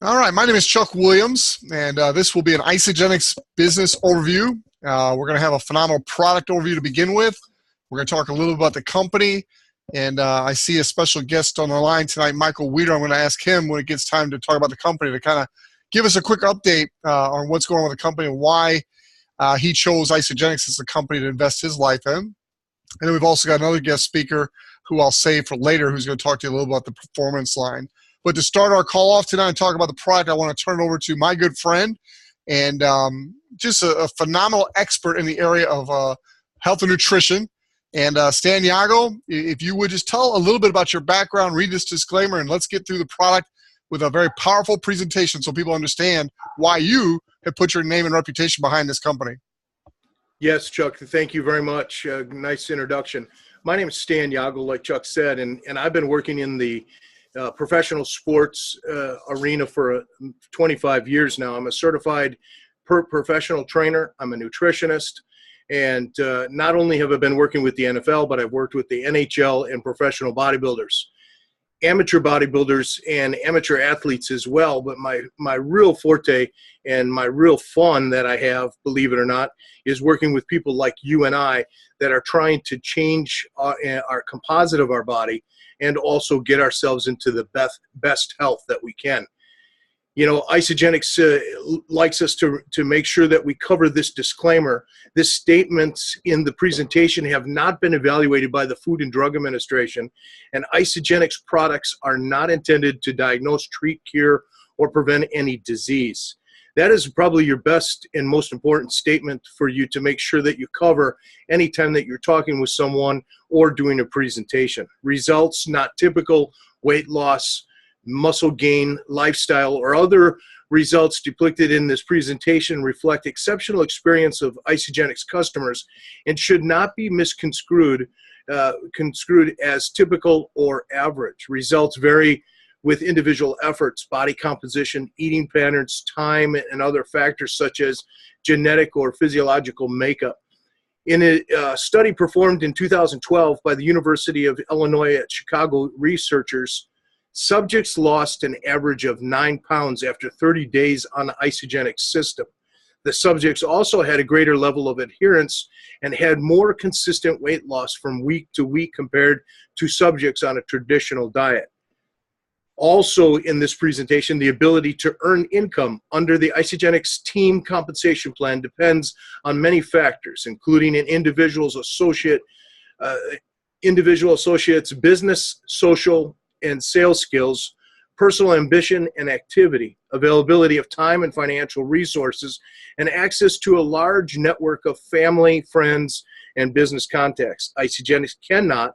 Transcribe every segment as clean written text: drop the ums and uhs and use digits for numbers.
All right, my name is Chuck Williams, and this will be an Isagenix business overview. We're going to have a phenomenal product overview to begin with. We're going to talk a little bit about the company, and I see a special guest on the line tonight, Michael Wiedder. I'm going to ask him when it gets time to talk about the company to kind of give us a quick update on what's going on with the company and why he chose Isagenix as the company to invest his life in. And then we've also got another guest speaker who I'll save for later who's going to talk to you a little about the performance line. But to start our call off tonight and talk about the product, I want to turn it over to my good friend and just a phenomenal expert in the area of health and nutrition. And Stan Jagow, if you would just tell a little bit about your background, read this disclaimer, and let's get through the product with a very powerful presentation so people understand why you have put your name and reputation behind this company. Yes, Chuck, thank you very much. Nice introduction. My name is Stan Jagow, like Chuck said, and I've been working in the professional sports arena for 25 years now. I'm a certified professional trainer. I'm a nutritionist. And not only have I been working with the NFL, but I've worked with the NHL and professional bodybuilders, amateur bodybuilders, and amateur athletes as well. But my real forte and my real fun that I have, believe it or not, is working with people like you and I that are trying to change our composite of our body and also get ourselves into the best health that we can. You know, Isagenix likes us to make sure that we cover this disclaimer. This statements in the presentation have not been evaluated by the Food and Drug Administration, and Isagenix products are not intended to diagnose, treat, cure, or prevent any disease. That is probably your best and most important statement for you to make sure that you cover anytime that you're talking with someone or doing a presentation. Results not typical, weight loss, muscle gain, lifestyle, or other results depicted in this presentation reflect exceptional experience of Isagenix customers and should not be misconstrued construed as typical or average. Results vary with individual efforts, body composition, eating patterns, time, and other factors such as genetic or physiological makeup. In a study performed in 2012 by the University of Illinois at Chicago researchers, subjects lost an average of 9 pounds after 30 days on the Isagenix system. The subjects also had a greater level of adherence and had more consistent weight loss from week to week compared to subjects on a traditional diet. Also in this presentation, the ability to earn income under the Isagenix team compensation plan depends on many factors, including an individual associate's business, social, and sales skills, personal ambition and activity, availability of time and financial resources, and access to a large network of family, friends, and business contacts. Isagenix cannot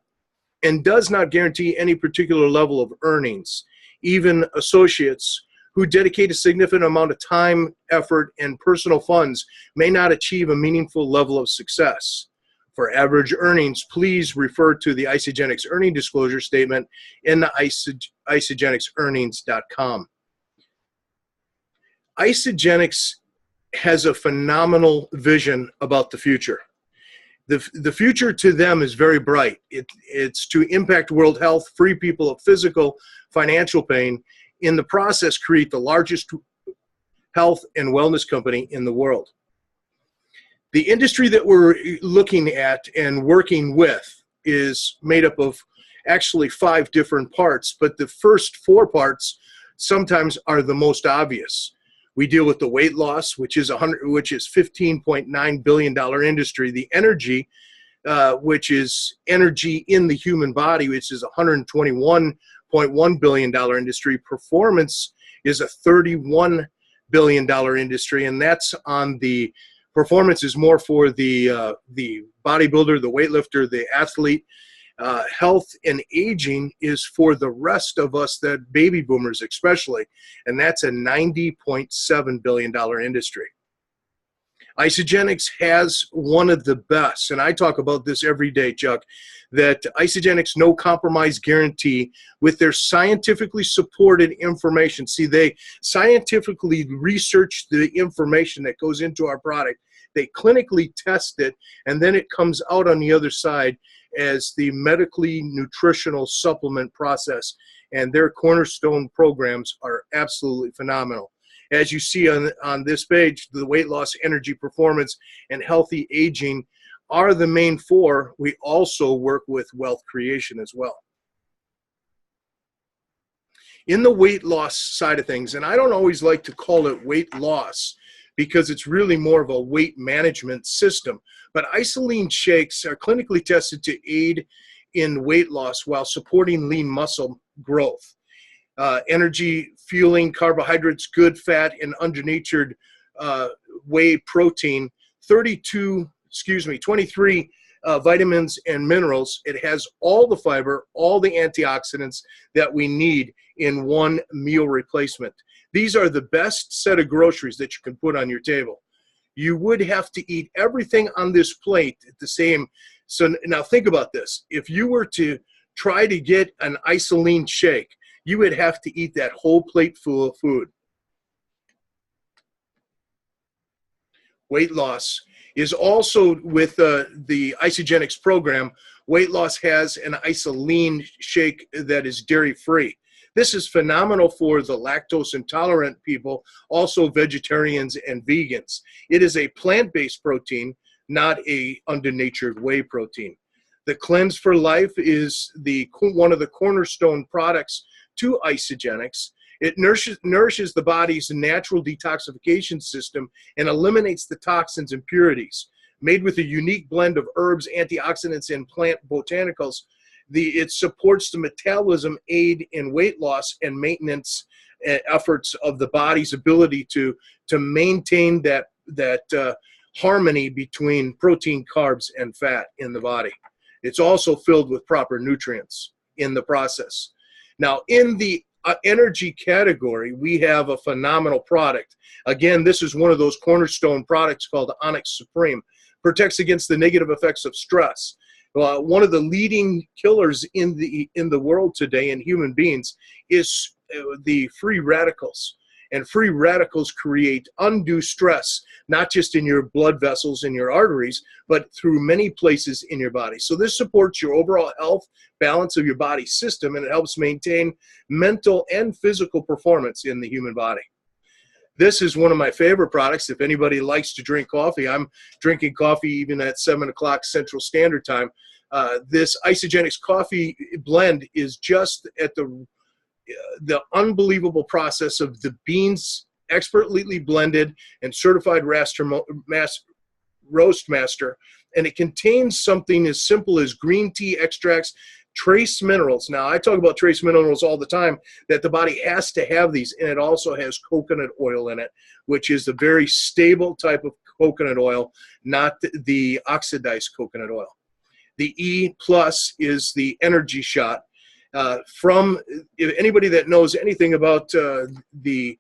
and does not guarantee any particular level of earnings. Even associates who dedicate a significant amount of time, effort, and personal funds may not achieve a meaningful level of success. For average earnings, please refer to the Isagenix earning disclosure statement in the isagenixearnings.com. Isagenix has a phenomenal vision about the future. The future to them is very bright. It's to impact world health, free people of physical, financial pain, in the process create the largest health and wellness company in the world. The industry that we're looking at and working with is made up of actually 5 different parts, but the first 4 parts sometimes are the most obvious. We deal with the weight loss, which is $15.9 billion industry. The energy, which is energy in the human body, which is $121.1 billion industry. Performance is a $31 billion industry, and that's on the performance is more for the bodybuilder, the weightlifter, the athlete. Health and aging is for the rest of us, that baby boomers especially, and that's a $90.7 billion industry. Isagenix has one of the best, and I talk about this every day, Chuck, that Isagenix no compromise guarantee with their scientifically supported information. See, they scientifically research the information that goes into our product. They clinically test it, and then it comes out on the other side as the medically nutritional supplement process. and their cornerstone programs are absolutely phenomenal. As you see on this page, the weight loss, energy, performance, and healthy aging are the main four. We also work with wealth creation as well. In the weight loss side of things, and I don't always like to call it weight loss because it's really more of a weight management system, but Isagenix shakes are clinically tested to aid in weight loss while supporting lean muscle growth. Energy, fueling, carbohydrates, good fat, and undernatured whey protein, 23 vitamins and minerals. It has all the fiber, all the antioxidants that we need in one meal replacement. These are the best set of groceries that you can put on your table. You would have to eat everything on this plate the same. So now think about this. If you were to try to get an Isagenix shake, you would have to eat that whole plate full of food. Weight loss is also with the Isagenix program. Weight loss has an Isagenix shake that is dairy-free. This is phenomenal for the lactose intolerant people, also vegetarians and vegans. It is a plant-based protein, not a undernatured whey protein. The Cleanse for Life is one of the cornerstone products to Isagenix. It nourishes the body's natural detoxification system and eliminates the toxins and impurities. Made with a unique blend of herbs, antioxidants, and plant botanicals, it supports the metabolism, aid in weight loss and maintenance efforts of the body's ability to maintain that harmony between protein, carbs, and fat in the body. It's also filled with proper nutrients in the process. Now, in the energy category, we have a phenomenal product. Again, this is one of those cornerstone products called Onyx Supreme. Protects against the negative effects of stress. One of the leading killers in the world today in human beings is the free radicals. And free radicals create undue stress, not just in your blood vessels and your arteries, but through many places in your body. So this supports your overall health, balance of your body system, and it helps maintain mental and physical performance in the human body. This is one of my favorite products. If anybody likes to drink coffee, I'm drinking coffee even at 7 o'clock Central Standard Time. This Isagenix coffee blend is just at the unbelievable process of the beans expertly blended and certified roast master, and it contains something as simple as green tea extracts, trace minerals. Now, I talk about trace minerals all the time, that the body has to have these, and it also has coconut oil in it, which is a very stable type of coconut oil, not the oxidized coconut oil. The E plus is the energy shot. From anybody that knows anything about the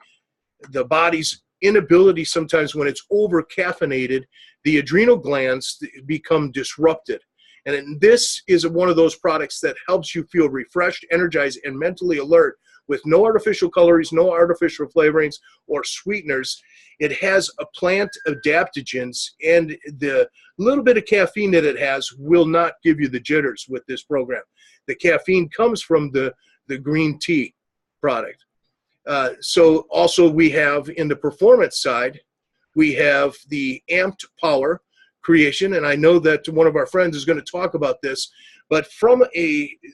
body's inability sometimes when it's over caffeinated, the adrenal glands become disrupted. And this is one of those products that helps you feel refreshed, energized, and mentally alert with no artificial colorings, no artificial flavorings or sweeteners. It has a plant adaptogens, and the little bit of caffeine that it has will not give you the jitters with this program. The caffeine comes from the green tea product. So also we have in the performance side, we have the Amped Power creation, and I know that one of our friends is going to talk about this, but from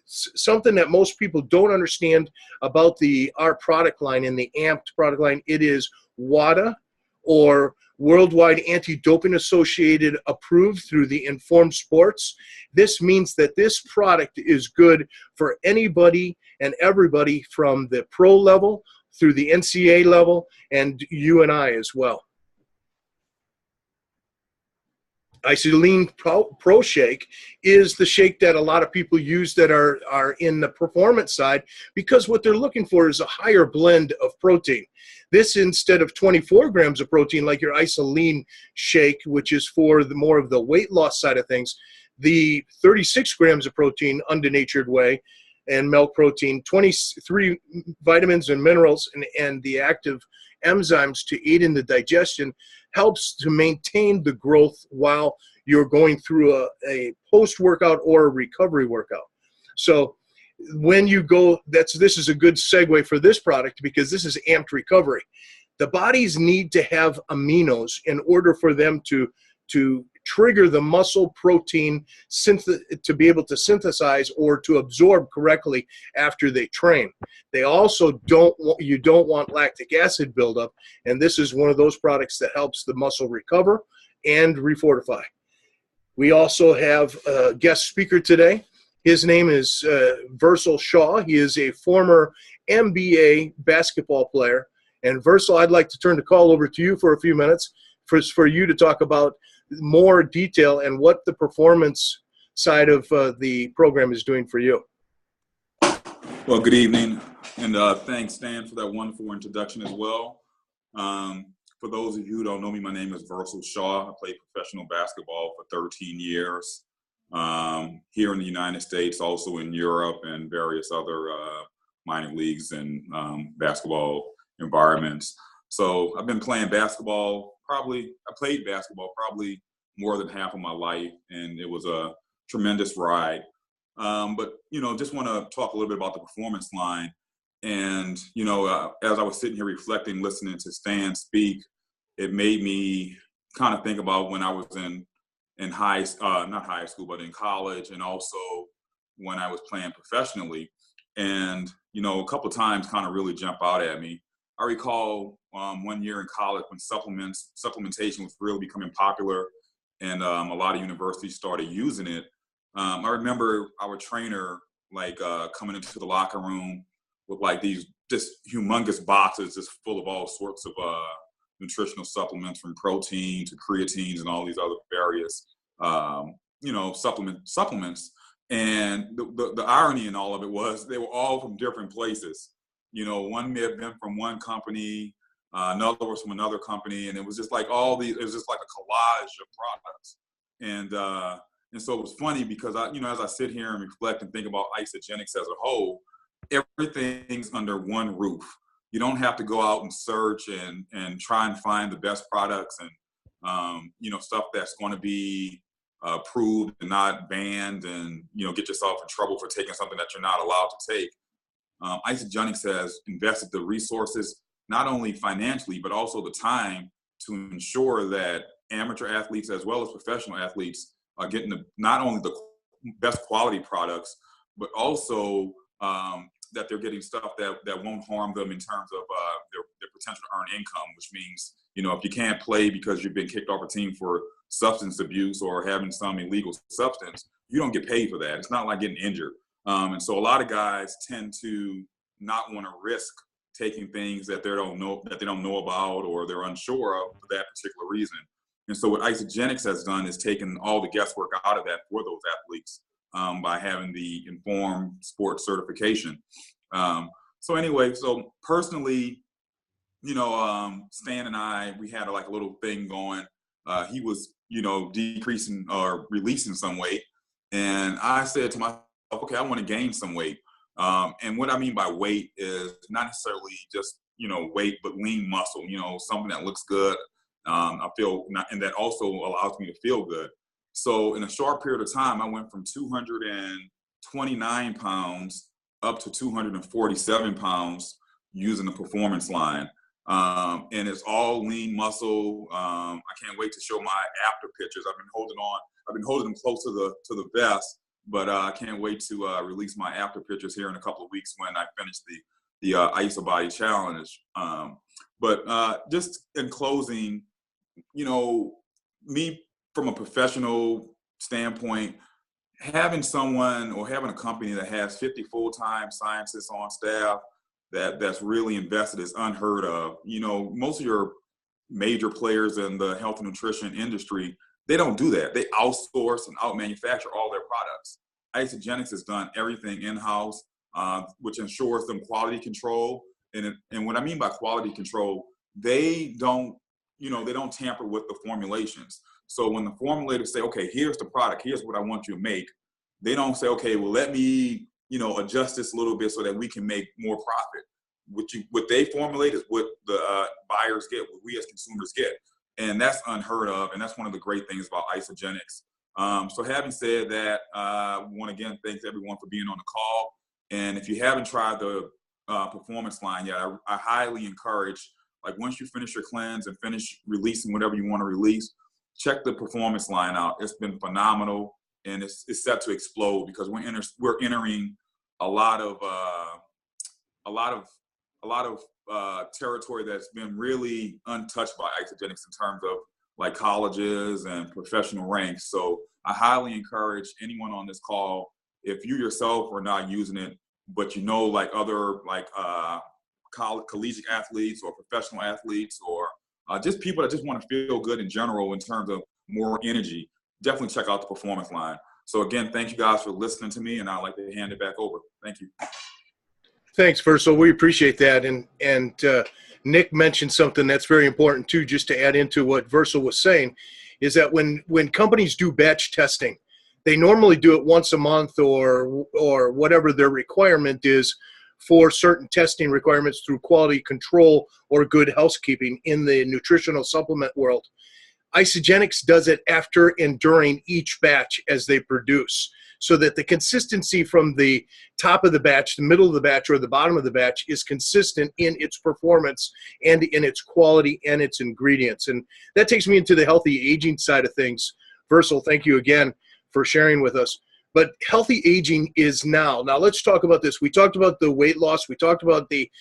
something that most people don't understand about our product line in the Amped product line, it is WADA, or Worldwide Anti-Doping Associated approved through the Informed Sports. This means that this product is good for anybody and everybody from the pro level through the NCAA level and you and I as well. Isagenix Pro Shake is the shake that a lot of people use that are in the performance side, because what they're looking for is a higher blend of protein. This, instead of 24 grams of protein like your Isagenix shake, which is for the more of the weight loss side of things, the 36 grams of protein undernatured whey and milk protein, 23 vitamins and minerals, and the active enzymes to aid in the digestion helps to maintain the growth while you're going through a post-workout or a recovery workout. So when you go, this is a good segue for this product because this is amped recovery. The bodies need to have aminos in order for them to trigger the muscle protein to be able to synthesize or to absorb correctly after they train. They also don't want lactic acid buildup, and this is one of those products that helps the muscle recover and refortify. We also have a guest speaker today. His name is Vee Shaw. He is a former NBA basketball player. And Vee, I'd like to turn the call over to you for a few minutes for you to talk about more detail and what the performance side of the program is doing for you. Well, good evening, and thanks, Stan, for that wonderful introduction as well. For those of you who don't know me, my name is Vee Shaw. I played professional basketball for 13 years here in the United States, also in Europe and various other minor leagues and basketball environments. So I've been playing basketball I played basketball probably more than half of my life, and it was a tremendous ride. But, just want to talk a little bit about the performance line. And, as I was sitting here reflecting, listening to Stan speak, it made me kind of think about when I was in not high school, but in college, and also when I was playing professionally. And, a couple of times kind of really jump out at me. I recall one year in college when supplementation was really becoming popular, and a lot of universities started using it. I remember our trainer coming into the locker room with these just humongous boxes just full of all sorts of nutritional supplements, from protein to creatines and all these other various supplements. And the irony in all of it was they were all from different places. One may have been from one company, another was from another company, and it was just it was just like a collage of products. And so it was funny because as I sit here and reflect and think about Isagenix as a whole, everything's under one roof. You don't have to go out and search and try and find the best products and stuff that's going to be approved and not banned, and get yourself in trouble for taking something that you're not allowed to take. Isagenix has invested the resources, not only financially, but also the time, to ensure that amateur athletes as well as professional athletes are getting not only the best quality products, but also that they're getting stuff that won't harm them in terms of their potential to earn income, which means, if you can't play because you've been kicked off a team for substance abuse or having some illegal substance, you don't get paid for that. It's not like getting injured. And so a lot of guys tend to not want to risk taking things that they don't know about or they're unsure of for that particular reason. And so what Isagenix has done is taken all the guesswork out of that for those athletes by having the informed sports certification. So personally, Stan and I, we had a little thing going. He was, decreasing or releasing some weight. And I said to myself, okay, I want to gain some weight. And what I mean by weight is not necessarily just, weight, but lean muscle, something that looks good. I feel, and that also allows me to feel good. So in a short period of time, I went from 229 pounds up to 247 pounds using the performance line. And it's all lean muscle. I can't wait to show my after pictures. I've been holding them close to the vest, but I can't wait to release my after pictures here in a couple of weeks when I finish the IsoBody challenge. But just in closing, me from a professional standpoint, having someone or having a company that has 50 full-time scientists on staff that's really invested is unheard of. Most of your major players in the health and nutrition industry, they don't do that. They outsource and out-manufacture all their products. Isagenix has done everything in-house, which ensures them quality control. And what I mean by quality control, they don't tamper with the formulations. So when the formulators say, okay, here's the product, here's what I want you to make, they don't say, okay, well, let me, adjust this a little bit so that we can make more profit. What they formulate is what the buyers get, what we as consumers get. And that's unheard of. And that's one of the great things about Isagenix. So having said that, I want to again thank everyone for being on the call. And if you haven't tried the performance line yet, I highly encourage, like once you finish your cleanse and finish releasing whatever you want to release, check the performance line out. It's been phenomenal, and it's set to explode because we're entering a lot of territory that's been really untouched by Isagenix in terms of like colleges and professional ranks. So I highly encourage anyone on this call, if you yourself are not using it, but you know like other like collegiate athletes or professional athletes or just people that just want to feel good in general in terms of more energy, definitely check out the performance line. So again, thank you guys for listening to me, and I'd like to hand it back over. Thank you. Thanks, Versal. We appreciate that. And Nick mentioned something that's very important too, just to add into what Versal was saying, is that when companies do batch testing, they normally do it once a month or whatever their requirement is for certain testing requirements through quality control or good housekeeping in the nutritional supplement world. Isagenix does it after and during each batch as they produce, so that the consistency from the top of the batch, the middle of the batch, or the bottom of the batch is consistent in its performance and in its quality and its ingredients. And that takes me into the healthy aging side of things. Versal, thank you again for sharing with us. But healthy aging is now. Now let's talk about this. We talked about the weight loss. We talked about the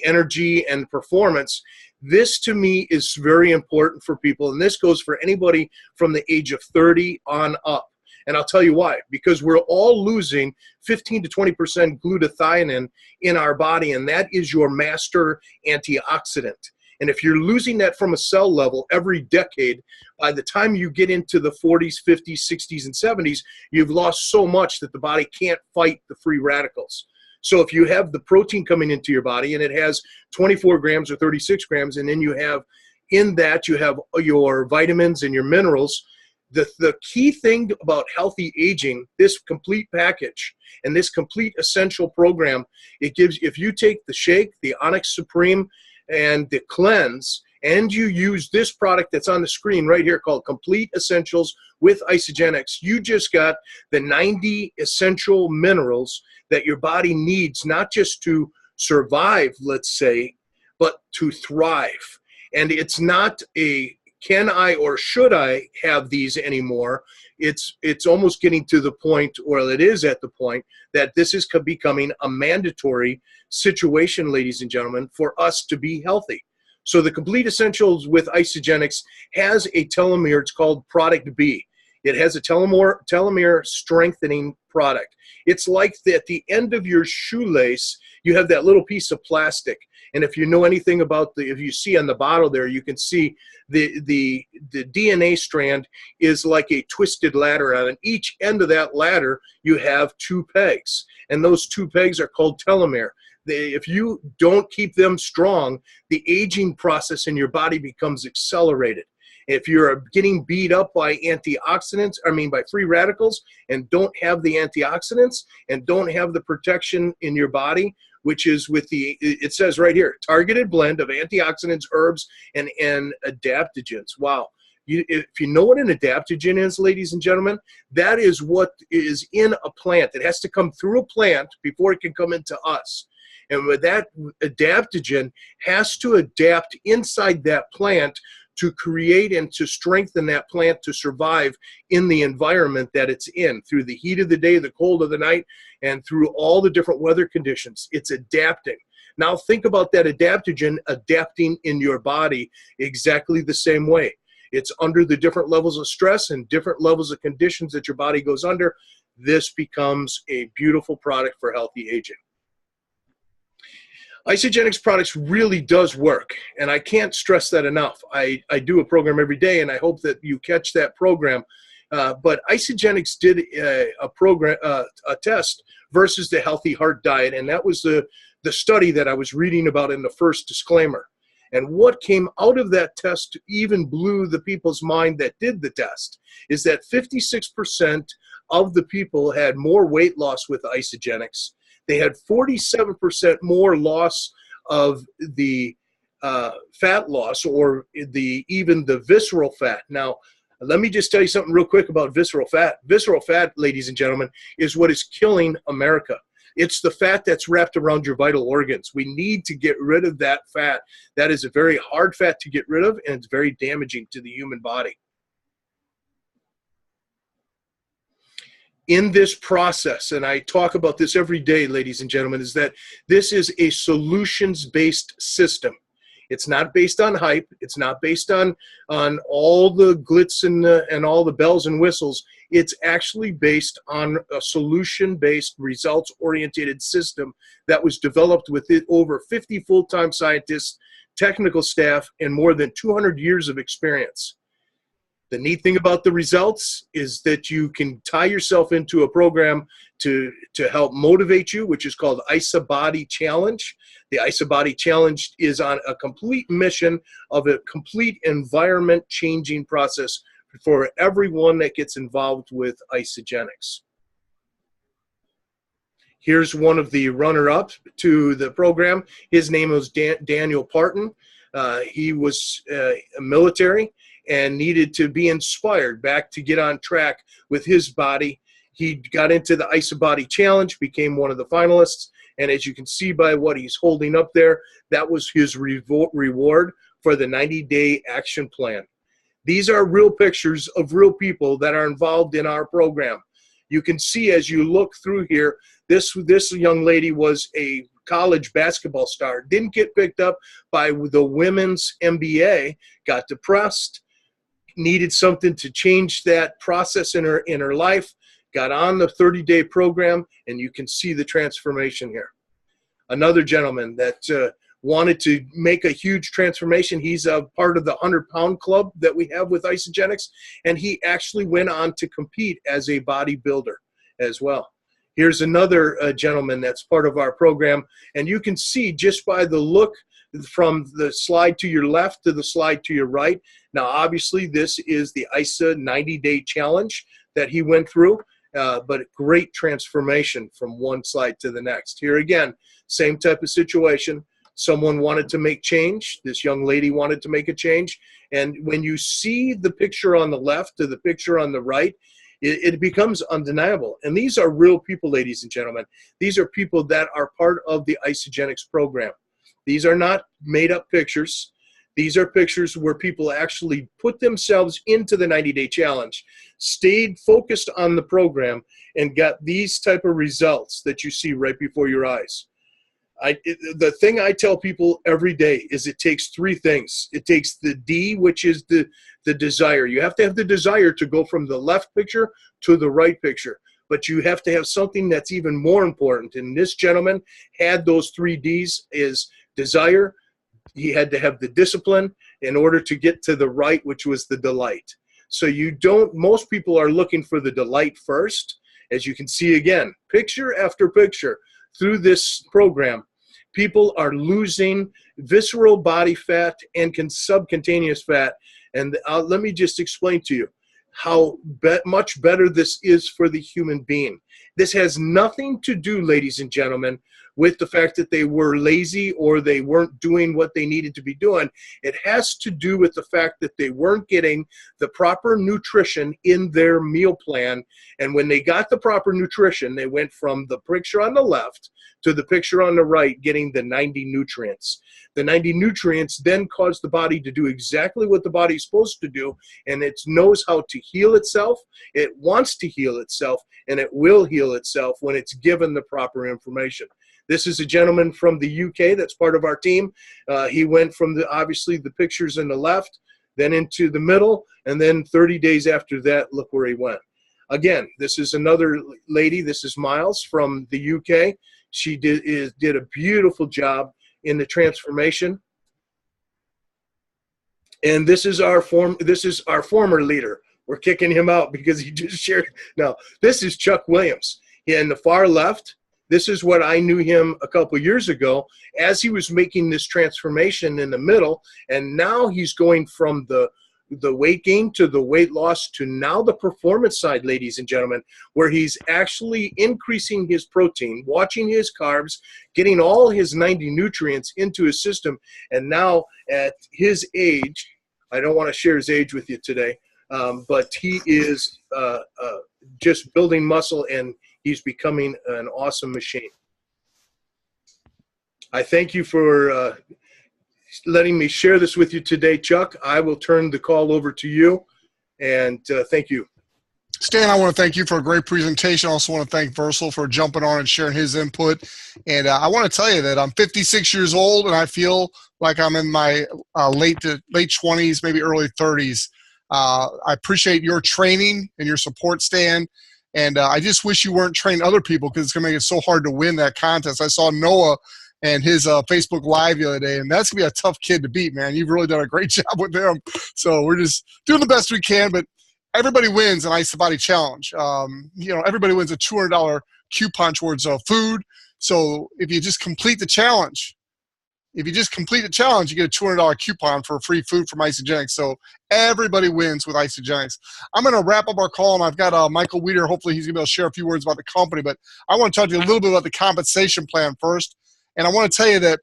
energy and performance. This to me is very important for people, and this goes for anybody from the age of 30 on up. And I'll tell you why. Because we're all losing 15 to 20% glutathione in our body, and that is your master antioxidant. And if you're losing that from a cell level every decade, by the time you get into the 40s, 50s, 60s, and 70s, you've lost so much that the body can't fight the free radicals. So if you have the protein coming into your body and it has 24 grams or 36 grams, and then you have in that you have your vitamins and your minerals, the key thing about healthy aging, this complete package and this complete essential program, it gives, if you take the shake, the Onyx Supreme, and the cleanse, and you use this product that's on the screen right here called Complete Essentials with Isagenix, you just got the 90 essential minerals that your body needs, not just to survive, let's say, but to thrive. And it's not a can I or should I have these anymore. It's almost getting to the point, or it is at the point, that this is becoming a mandatory situation, ladies and gentlemen, for us to be healthy. So the Complete Essentials with Isagenix has a telomere. It's called Product B. It has a telomere strengthening product. It's like at the end of your shoelace, you have that little piece of plastic. And if you know anything about if you see on the bottle there, you can see the DNA strand is like a twisted ladder. On each end of that ladder, you have two pegs. And those two pegs are called telomere. If you don't keep them strong, the aging process in your body becomes accelerated. If you're getting beat up by by free radicals, and don't have the antioxidants and don't have the protection in your body, which is with it says right here, targeted blend of antioxidants, herbs, and adaptogens. Wow. If you know what an adaptogen is, ladies and gentlemen, that is what is in a plant. It has to come through a plant before it can come into us. And with that adaptogen has to adapt inside that plant to create and to strengthen that plant to survive in the environment that it's in, through the heat of the day, the cold of the night, and through all the different weather conditions. It's adapting. Now think about that adaptogen adapting in your body exactly the same way. It's under the different levels of stress and different levels of conditions that your body goes under. This becomes a beautiful product for healthy aging. Isagenix products really does work, and I can't stress that enough. I do a program every day, and I hope that you catch that program. But Isagenix did a test versus the healthy heart diet, and that was the study that I was reading about in the first disclaimer. And what came out of that test even blew the people's mind that did the test, is that 56% of the people had more weight loss with Isagenix. They had 47% more loss of the fat loss, or even the visceral fat. Now, let me just tell you something real quick about visceral fat. Visceral fat, ladies and gentlemen, is what is killing America. It's the fat that's wrapped around your vital organs. We need to get rid of that fat. That is a very hard fat to get rid of, and it's very damaging to the human body. In this process, and I talk about this every day, ladies and gentlemen, is that this is a solutions-based system. It's not based on hype. It's not based on all the glitz and all the bells and whistles. It's actually based on a solution-based, results-oriented system that was developed with over 50 full-time scientists, technical staff, and more than 200 years of experience. The neat thing about the results is that you can tie yourself into a program to help motivate you, which is called IsaBody Challenge. The IsaBody Challenge is on a complete mission of a complete environment-changing process for everyone that gets involved with Isagenix. Here's one of the runner-ups to the program. His name was Daniel Parton. He was military and needed to be inspired back to get on track with his body. He got into the IsaBody Challenge, became one of the finalists, and as you can see by what he's holding up there, that was his reward for the 90-day action plan. These are real pictures of real people that are involved in our program. You can see as you look through here, this young lady was a college basketball star, didn't get picked up by the women's NBA, got depressed, needed something to change that process in her life, got on the 30-day program, and you can see the transformation here. Another gentleman that wanted to make a huge transformation, he's a part of the 100-pound club that we have with Isagenix, and he actually went on to compete as a bodybuilder as well. Here's another gentleman that's part of our program, and you can see just by the look from the slide to your left to the slide to your right. Now, obviously, this is the ISA 90-day challenge that he went through, but great transformation from one slide to the next. Here again, same type of situation. Someone wanted to make change. This young lady wanted to make a change. And when you see the picture on the left to the picture on the right, it becomes undeniable. And these are real people, ladies and gentlemen. These are people that are part of the Isagenix program. These are not made-up pictures. These are pictures where people actually put themselves into the 90-day challenge, stayed focused on the program, and got these type of results that you see right before your eyes. The thing I tell people every day is it takes three things. It takes the D, which is the desire. You have to have the desire to go from the left picture to the right picture. But you have to have something that's even more important. And this gentleman had those three Ds, is desire. He had to have the discipline in order to get to the right, which was the delight. So most people are looking for the delight first. As you can see again, picture after picture through this program, people are losing visceral body fat and subcutaneous fat. And let me just explain to you how much better this is for the human being. This has nothing to do, ladies and gentlemen, with the fact that they were lazy or they weren't doing what they needed to be doing. It has to do with the fact that they weren't getting the proper nutrition in their meal plan. And when they got the proper nutrition, they went from the picture on the left to the picture on the right, getting the 90 nutrients. The 90 nutrients then cause the body to do exactly what the body is supposed to do, and it knows how to heal itself. It wants to heal itself, and it will heal itself when it's given the proper information. This is a gentleman from the UK that's part of our team. He went from obviously the pictures in the left, then into the middle, and then 30 days after that, look where he went. Again, this is another lady. This is Miles from the UK. She did a beautiful job in the transformation. And this is our former leader. We're kicking him out because he just shared. No, this is Chuck Williams. In the far left, this is what I knew him a couple years ago as he was making this transformation in the middle. And now he's going from the weight gain to the weight loss to now the performance side, ladies and gentlemen, where he's actually increasing his protein, watching his carbs, getting all his 90 nutrients into his system. And now at his age, I don't want to share his age with you today, but he is just building muscle, and he's becoming an awesome machine. I thank you for letting me share this with you today, Chuck. I will turn the call over to you, and thank you. Stan, I want to thank you for a great presentation. I also want to thank Versal for jumping on and sharing his input. And I want to tell you that I'm 56 years old, and I feel like I'm in my late 20s, maybe early 30s. I appreciate your training and your support, Stan. And I just wish you weren't training other people, because it's going to make it so hard to win that contest. I saw Noah and his Facebook Live the other day, and that's going to be a tough kid to beat, man. You've really done a great job with him. So we're just doing the best we can, but everybody wins an Ice the Body challenge. Everybody wins a $200 coupon towards food. So if you just complete the challenge, you get a $200 coupon for free food from Isagenix. So everybody wins with Isagenix. I'm going to wrap up our call, and I've got Michael Wiedder. Hopefully he's going to be able to share a few words about the company. But I want to talk to you a little bit about the compensation plan first. And I want to tell you that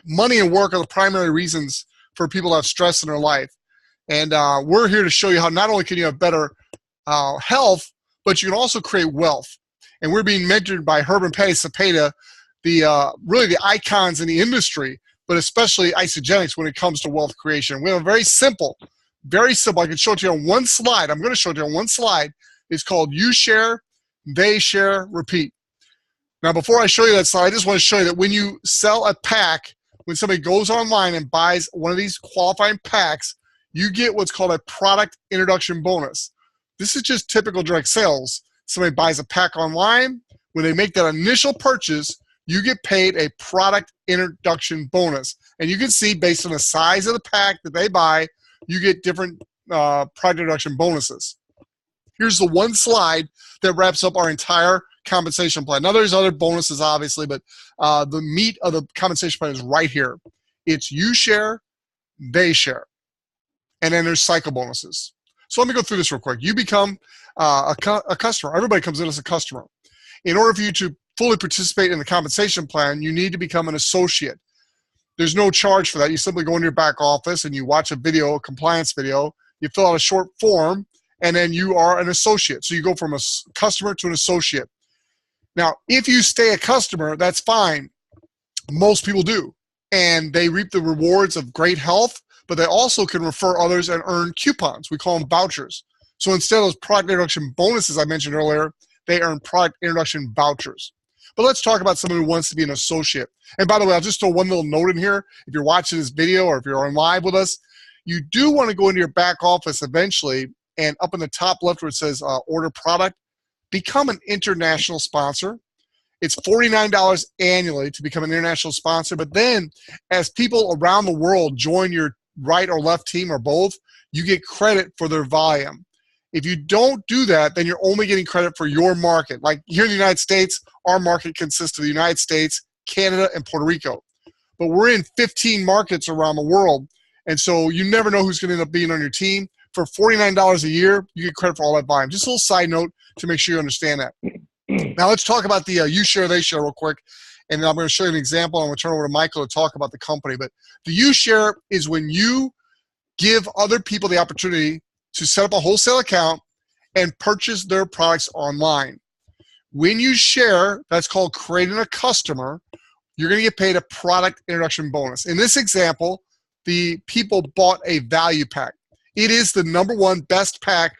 money and work are the primary reasons for people to have stress in their life. And we're here to show you how not only can you have better health, but you can also create wealth. And we're being mentored by Herb and Patty Cepeda, really the icons in the industry, but especially Isagenix when it comes to wealth creation. We have a very simple, I can show it to you on one slide. I'm going to show it to you on one slide. It's called You Share, They Share, Repeat. Now, before I show you that slide, I just want to show you that when you sell a pack, when somebody goes online and buys one of these qualifying packs, you get what's called a product introduction bonus. This is just typical direct sales. Somebody buys a pack online. When they make that initial purchase, you get paid a product introduction bonus. And you can see based on the size of the pack that they buy, you get different product introduction bonuses. Here's the one slide that wraps up our entire compensation plan. Now, there's other bonuses, obviously, but the meat of the compensation plan is right here. It's you share, they share. And then there's cycle bonuses. So let me go through this real quick. You become a customer. Everybody comes in as a customer. In order for you to fully participate in the compensation plan, you need to become an associate. There's no charge for that. You simply go into your back office and you watch a video, a compliance video. You fill out a short form, and then you are an associate. So you go from a customer to an associate. Now, if you stay a customer, that's fine. Most people do. And they reap the rewards of great health, but they also can refer others and earn coupons. We call them vouchers. So instead of those product introduction bonuses I mentioned earlier, they earn product introduction vouchers. But let's talk about someone who wants to be an associate. And by the way, I'll just throw one little note in here. If you're watching this video or if you're on live with us, you do want to go into your back office eventually, and up in the top left where it says order product, become an international sponsor. It's $49 annually to become an international sponsor. But then as people around the world join your right or left team or both, you get credit for their volume. If you don't do that, then you're only getting credit for your market. Like here in the United States, our market consists of the United States, Canada, and Puerto Rico. But we're in 15 markets around the world. And so you never know who's going to end up being on your team. For $49 a year, you get credit for all that volume. Just a little side note to make sure you understand that. Now let's talk about the you share, they share real quick. And then I'm going to show you an example. I'm going to turn over to Michael to talk about the company. But the you share is when you give other people the opportunity to set up a wholesale account and purchase their products online. When you share, that's called creating a customer, you're going to get paid a product introduction bonus. In this example, the people bought a value pack. It is the #1 best pack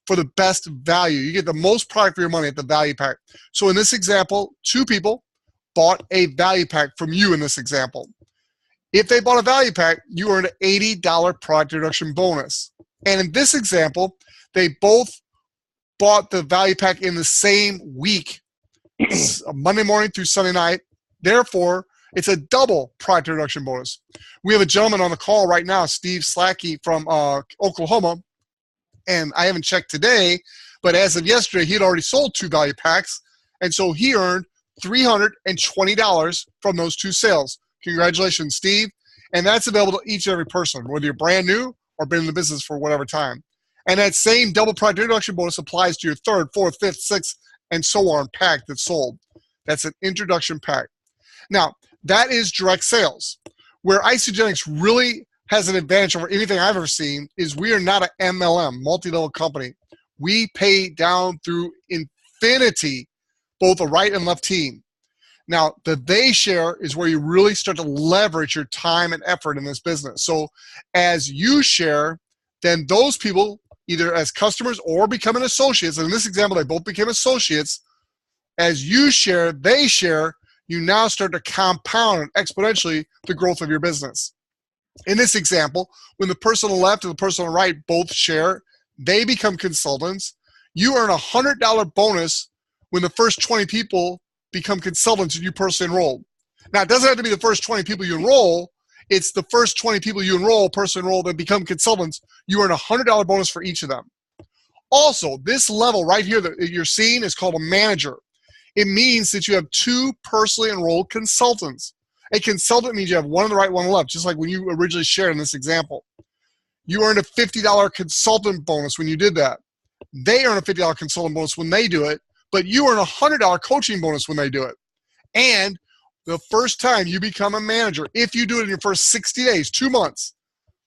for the best value. You get the most product for your money at the value pack. So in this example, 2 people bought a value pack from you in this example. If they bought a value pack, you earned an $80 product introduction bonus. And in this example, they both bought the value pack in the same week, Monday morning through Sunday night. Therefore, it's a double product introduction bonus. We have a gentleman on the call right now, Steve Slacky from Oklahoma, and I haven't checked today, but as of yesterday, he had already sold 2 value packs, and so he earned $320 from those 2 sales. Congratulations, Steve. And that's available to each and every person, whether you're brand new or been in the business for whatever time. And that same double product introduction bonus applies to your 3rd, 4th, 5th, 6th, and so on pack that's sold. That's an introduction pack. Now, that is direct sales. Where Isagenix really has an advantage over anything I've ever seen is we are not an MLM, multi-level company. We pay down through infinity, both a right and left team. Now, the they share is where you really start to leverage your time and effort in this business. So as you share, then those people, either as customers or becoming associates, and in this example, they both became associates, as you share, they share, you now start to compound exponentially the growth of your business. In this example, when the person on the left and the person on the right both share, they become consultants. You earn a $100 bonus when the first 20 people become consultants and you personally enroll. Now, it doesn't have to be the first 20 people you enroll. It's the first 20 people you enroll, personally enroll, that become consultants. You earn a $100 bonus for each of them. Also, this level right here that you're seeing is called a manager. It means that you have 2 personally enrolled consultants. A consultant means you have one on the right, one on the left, just like when you originally shared in this example. You earned a $50 consultant bonus when you did that. They earn a $50 consultant bonus when they do it, but you earn a $100 coaching bonus when they do it. And the first time you become a manager, if you do it in your first 60 days, 2 months,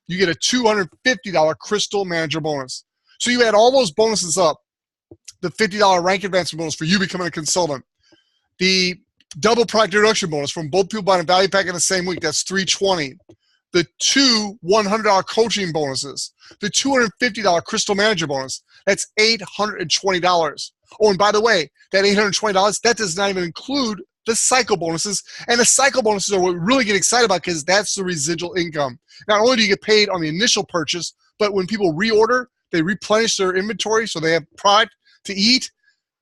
you get a $250 Crystal Manager bonus. So you add all those bonuses up, the $50 rank advancement bonus for you becoming a consultant, the double product introduction bonus from both people buying a value pack in the same week, that's $320. The 2 $100 coaching bonuses, the $250 Crystal Manager bonus, that's $820. Oh, and by the way, that $820, that does not even include the cycle bonuses. And the cycle bonuses are what we really get excited about because that's the residual income. Not only do you get paid on the initial purchase, but when people reorder, they replenish their inventory so they have product to eat,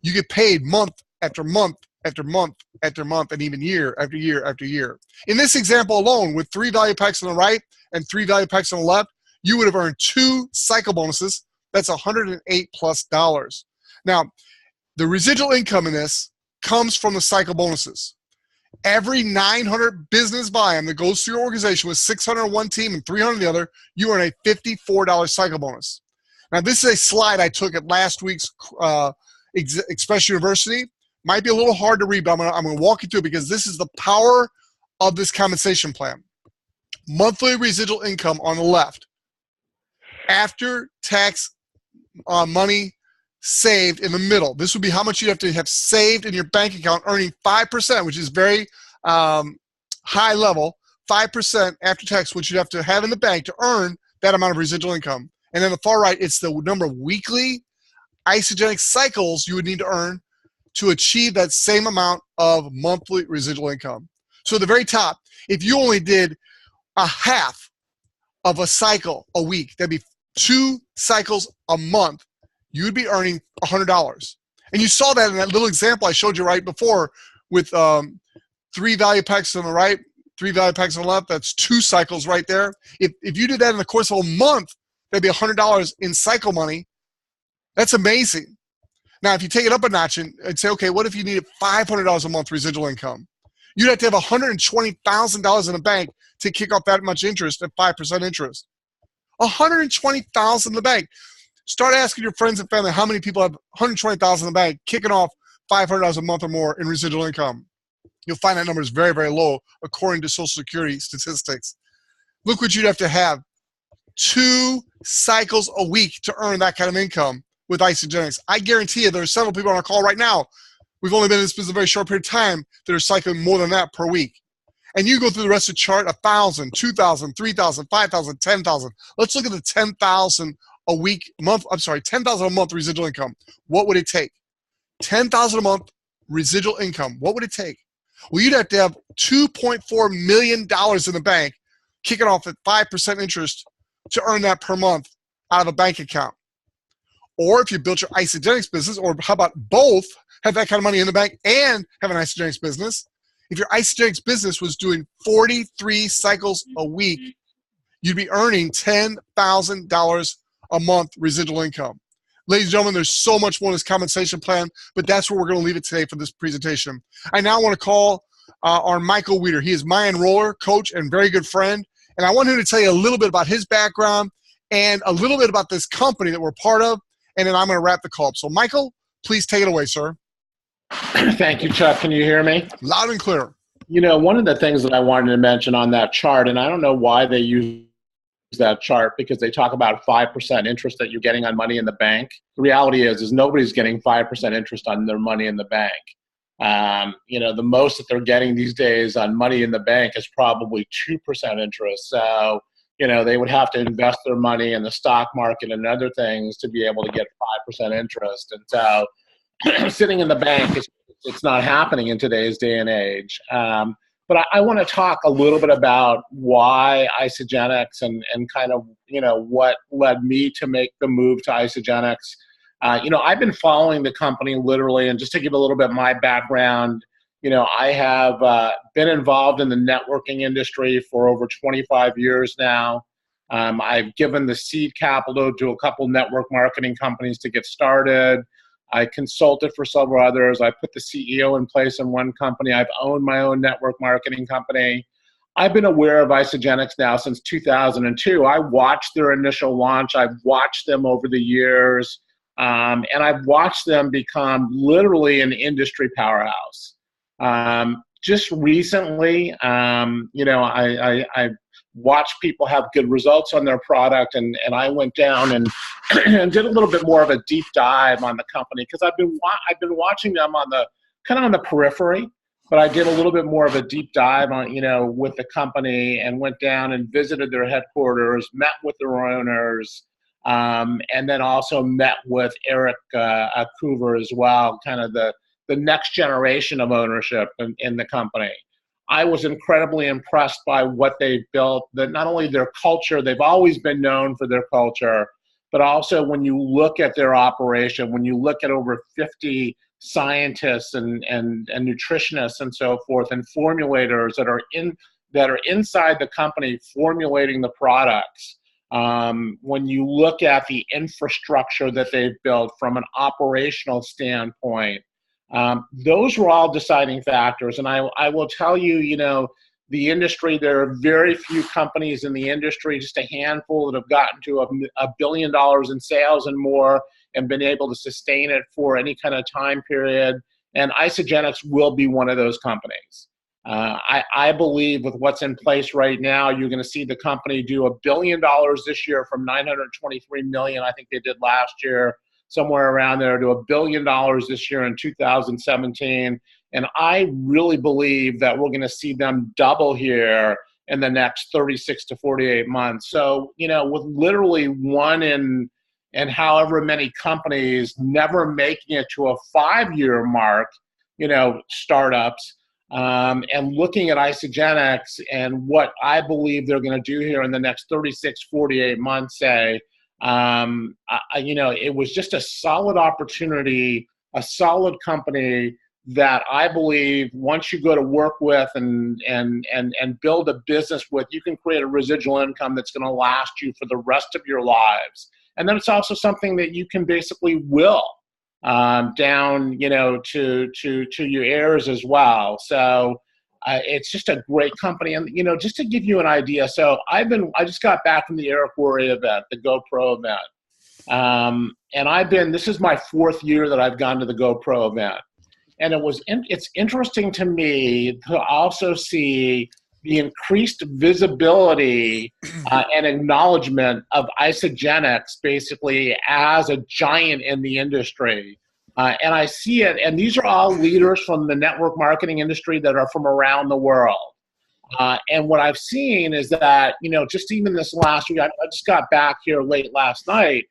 you get paid month after month after month after month, and even year after year after year. In this example alone, with 3 value packs on the right and 3 value packs on the left, you would have earned 2 cycle bonuses. That's $108+. Now, the residual income in this comes from the cycle bonuses. Every 900 business volume that goes through your organization with 600 on one team and 300 on the other, you earn a $54 cycle bonus. Now, this is a slide I took at last week's Express University. Might be a little hard to read, but I'm going to walk you through it because this is the power of this compensation plan. Monthly residual income on the left. After tax money saved in the middle. This would be how much you have to have saved in your bank account, earning 5%, which is very high level, 5% after tax, which you'd have to have in the bank to earn that amount of residual income. And then the far right, it's the number of weekly Isagenix cycles you would need to earn to achieve that same amount of monthly residual income. So at the very top, if you only did a half of a cycle a week, that'd be 2 cycles a month, you would be earning $100. And you saw that in that little example I showed you right before with 3 value packs on the right, 3 value packs on the left, that's 2 cycles right there. If you did that in the course of a month, that'd be $100 in cycle money. That's amazing. Now, if you take it up a notch and say, okay, what if you needed $500 a month residual income? You'd have to have $120,000 in the bank to kick off that much interest at 5% interest. $120,000 in the bank. Start asking your friends and family how many people have $120,000 in the bank kicking off $500 a month or more in residual income. You'll find that number is very, very low according to Social Security statistics. Look what you'd have to have. 2 cycles a week to earn that kind of income with Isagenix. I guarantee you there are several people on our call right now. We've only been in this business a very short period of time that are cycling more than that per week. And you go through the rest of the chart, 1,000, 2,000, 3,000, 5,000, 10,000. Let's look at the 10,000 a week, month, I'm sorry, 10,000 a month residual income. What would it take? 10,000 a month residual income. What would it take? Well, you'd have to have $2.4 million in the bank, kicking off at 5% interest to earn that per month out of a bank account. Or if you built your Isagenix business, or how about both, have that kind of money in the bank and have an Isagenix business. If your Isagenix business was doing 43 cycles a week, you'd be earning $10,000 a month residual income. Ladies and gentlemen, there's so much more in this compensation plan, but that's where we're going to leave it today for this presentation. I now want to call our Michael Wiedder. He is my enroller, coach, and very good friend. And I want him to tell you a little bit about his background and a little bit about this company that we're part of, and then I'm going to wrap the call up. So, Michael, please take it away, sir. Thank you, Chuck. Can you hear me? Loud and clear. You know, one of the things that I wanted to mention on that chart, and I don't know why they use that chart, because they talk about 5% interest that you're getting on money in the bank. The reality is nobody's getting 5% interest on their money in the bank. The most that they're getting these days on money in the bank is probably 2% interest. So, they would have to invest their money in the stock market and other things to be able to get 5% interest. And so sitting in the bank, it's not happening in today's day and age. But I want to talk a little bit about why Isagenix and kind of, what led me to make the move to Isagenix. I've been following the company literally, and just to give a little bit of my background, I have been involved in the networking industry for over 25 years now. I've given the seed capital to a couple network marketing companies to get started. I consulted for several others. I put the CEO in place in one company. I've owned my own network marketing company. I've been aware of Isagenix now since 2002. I watched their initial launch. I've watched them over the years, and I've watched them become literally an industry powerhouse. Just recently, I watched people have good results on their product, and I went down and, and did a little bit more of a deep dive on the company, because I've been watching them on the kind of on the periphery, but I did a little bit more of a deep dive on with the company, and went down and visited their headquarters, met with their owners, and then also met with Eric Coover as well, kind of the next generation of ownership in the company. I was incredibly impressed by what they've built, that not only their culture, they've always been known for their culture, but also when you look at their operation, when you look at over 50 scientists and nutritionists and so forth, and formulators that are inside the company formulating the products. When you look at the infrastructure that they've built from an operational standpoint, those were all deciding factors. And I will tell you, the industry, there are very few companies in the industry, just a handful, that have gotten to $1 billion in sales and more, and been able to sustain it for any kind of time period. And Isagenix will be one of those companies. I believe with what's in place right now, you're going to see the company do $1 billion this year from $923 million, I think they did last year, somewhere around there, to $1 billion this year in 2017. And I really believe that we're going to see them double here in the next 36 to 48 months. So, with literally one in however many companies never making it to a 5-year mark, startups, and looking at Isagenix and what I believe they're going to do here in the next 36, 48 months, say, it was just a solid opportunity, a solid company that I believe once you go to work with and build a business with, you can create a residual income that's going to last you for the rest of your lives. And then it's also something that you can basically will down, to your heirs as well. So it's just a great company. And, just to give you an idea, so I just got back from the Eric Worre event, the GoPro event. And this is my 4th year that I've gone to the GoPro event. And it's interesting to me to also see the increased visibility and acknowledgement of Isagenix basically as a giant in the industry. And I see it, and these are all leaders from the network marketing industry that are from around the world. And what I've seen is that, just even this last week, I just got back here late last night,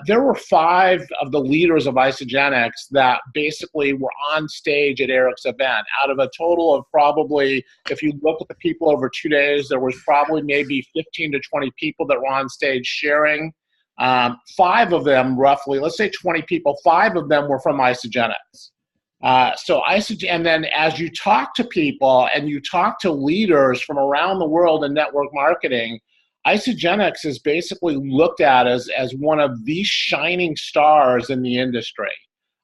there were 5 of the leaders of Isagenix that basically were on stage at Eric's event. Out of a total of probably, if you look at the people over 2 days, there was probably maybe 15 to 20 people that were on stage sharing. 5 of them, roughly, let's say 20 people, 5 of them were from Isagenix. And then as you talk to people and you talk to leaders from around the world in network marketing, Isagenix is basically looked at as one of the shining stars in the industry.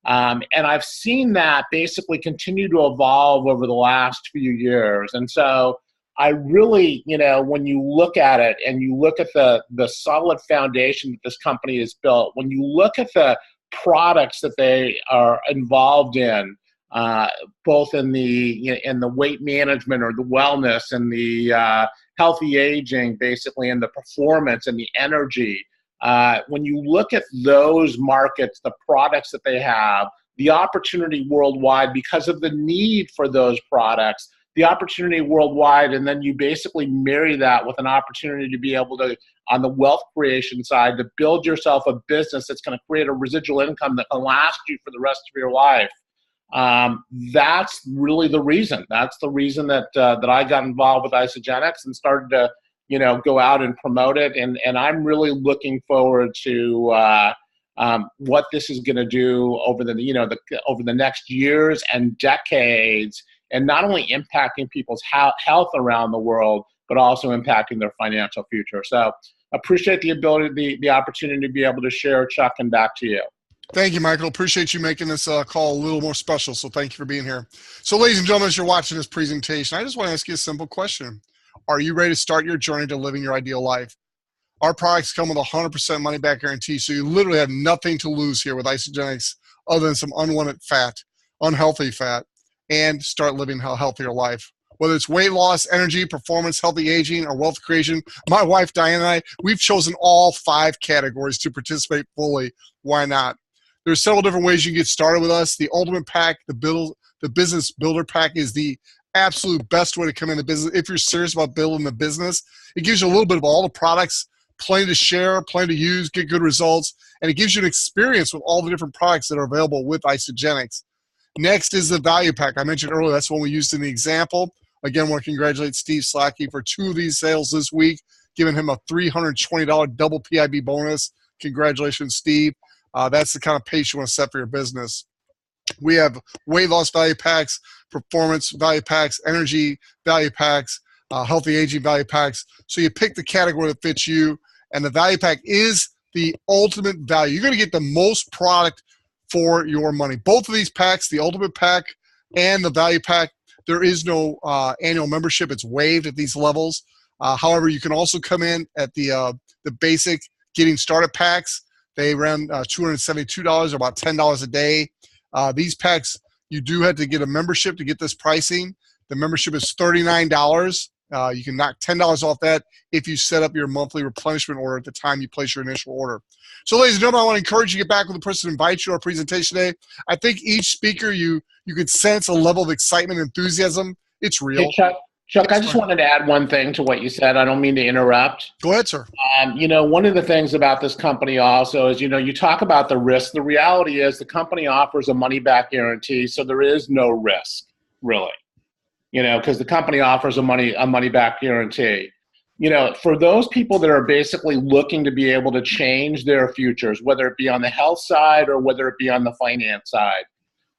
And I've seen that basically continue to evolve over the last few years. And so I really, when you look at it and you look at the solid foundation that this company has built, when you look at the products that they are involved in, both in the weight management or the wellness and the healthy aging, basically, and the performance and the energy. When you look at those markets, the products that they have, the opportunity worldwide because of the need for those products, the opportunity worldwide, and then you basically marry that with an opportunity to be able to, on the wealth creation side, to build yourself a business that's going to create a residual income that can last you for the rest of your life. That's really the reason. That's the reason that that I got involved with Isagenix and started to, go out and promote it. And I'm really looking forward to what this is going to do over over the next years and decades, and not only impacting people's health around the world, but also impacting their financial future. So appreciate the ability, the opportunity to be able to share, Chuck, and back to you. Thank you, Michael. Appreciate you making this call a little more special. So thank you for being here. So ladies and gentlemen, as you're watching this presentation, I just want to ask you a simple question. Are you ready to start your journey to living your ideal life? Our products come with 100% money back guarantee. So you literally have nothing to lose here with Isagenix other than some unwanted fat, unhealthy fat, and start living a healthier life. Whether it's weight loss, energy, performance, healthy aging, or wealth creation, my wife, Diane, and I, we've chosen all 5 categories to participate fully. Why not? There's several different ways you can get started with us. The Ultimate Pack, the Business Builder Pack is the absolute best way to come into business. If you're serious about building the business, it gives you a little bit of all the products, plenty to share, plenty to use, get good results, and it gives you an experience with all the different products that are available with Isagenix. Next is the Value Pack. I mentioned earlier, that's one we used in the example. Again, I want to congratulate Steve Slacky for 2 of these sales this week, giving him a $320 double PIB bonus. Congratulations, Steve. That's the kind of pace you want to set for your business. We have weight loss value packs, performance value packs, energy value packs, healthy aging value packs. So you pick the category that fits you, and the value pack is the ultimate value. You're going to get the most product for your money. Both of these packs, the Ultimate Pack and the Value Pack, there is no annual membership. It's waived at these levels. However, you can also come in at the basic getting started packs. They run $272, or about $10 a day. These packs, you do have to get a membership to get this pricing. The membership is $39. You can knock $10 off that if you set up your monthly replenishment order at the time you place your initial order. So, ladies and gentlemen, I want to encourage you to get back with the person who invites you to our presentation today. I think each speaker, you could sense a level of excitement and enthusiasm. It's real. Hey, Chuck, I just wanted to add one thing to what you said. I don't mean to interrupt. Go ahead, sir. One of the things about this company also is, you talk about the risk. The reality is the company offers a money-back guarantee, so there is no risk, really. Because the company offers a money-back guarantee. For those people that are basically looking to be able to change their futures, whether it be on the health side or whether it be on the finance side,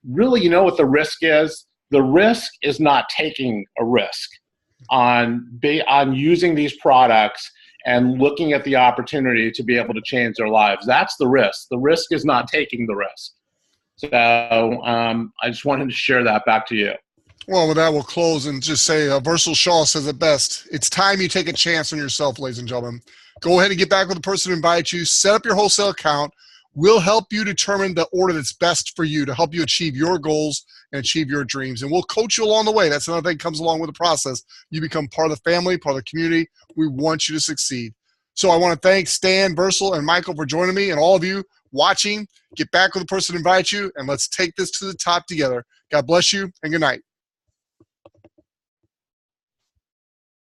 really, you know what the risk is? The risk is not taking a risk on using these products and looking at the opportunity to be able to change their lives. That's the risk. The risk is not taking the risk. So I just wanted to share that back to you. Well, with that, we'll close and just say Vee Shaw says it best. It's time you take a chance on yourself, ladies and gentlemen. Go ahead and get back with the person who invites you. Set up your wholesale account. We'll help you determine the order that's best for you to help you achieve your goals and achieve your dreams. And we'll coach you along the way. That's another thing that comes along with the process. You become part of the family, part of the community. We want you to succeed. So I want to thank Stan, Versal, and Michael for joining me, and all of you watching. Get back with the person who invites you, and let's take this to the top together. God bless you, and good night.